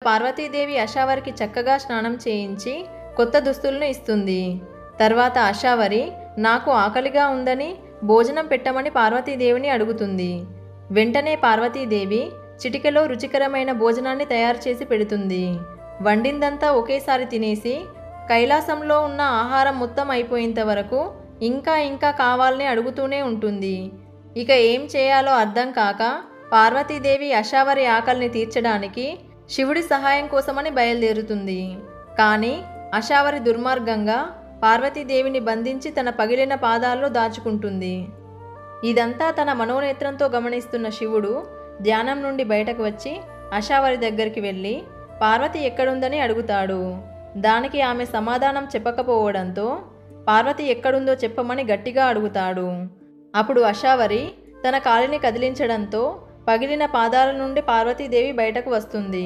పార్వతీదేవి అశావరికి చక్కగా స్నానం చేయించి కొత్త దుస్తులను ఇస్తుంది. తర్వాత అశావరి నాకు ఆకలిగా ఉందని భోజనం పెట్టమని పార్వతీదేవిని అడుగుతుంది. వెంటనే పార్వతీదేవి చిటికెలో రుచికరమైన భోజనాన్ని తయారు చేసి పెడుతుంది. వండిందంతా ఒకేసారి తినేసి కైలాసంలో ఉన్న ఆహారం మొత్తం అయిపోయేంత వరకు ఇంకా ఇంకా కావాలని అడుగుతూనే ఉంటుంది. ఇక ఏం చేయాలో అర్థం కాక పార్వతీదేవి అశావరి ఆకలిని తీర్చడానికి శివుడి సహాయం కోసమని బయలుదేరుతుంది. కానీ అశావరి దుర్మార్గంగా పార్వతీదేవిని బంధించి తన పగిలిన పాదాల్లో దాచుకుంటుంది. ఇదంతా తన మనోనేత్రంతో గమనిస్తున్న శివుడు ధ్యానం నుండి బయటకు వచ్చి అశావరి దగ్గరికి వెళ్ళి పార్వతి ఎక్కడుందని అడుగుతాడు. దానికి ఆమె సమాధానం చెప్పకపోవడంతో పార్వతి ఎక్కడుందో చెప్పమని గట్టిగా అడుగుతాడు. అప్పుడు అశావరి తన కాలిని కదిలించడంతో పగిలిన పాదాల నుండి పార్వతీదేవి బయటకు వస్తుంది.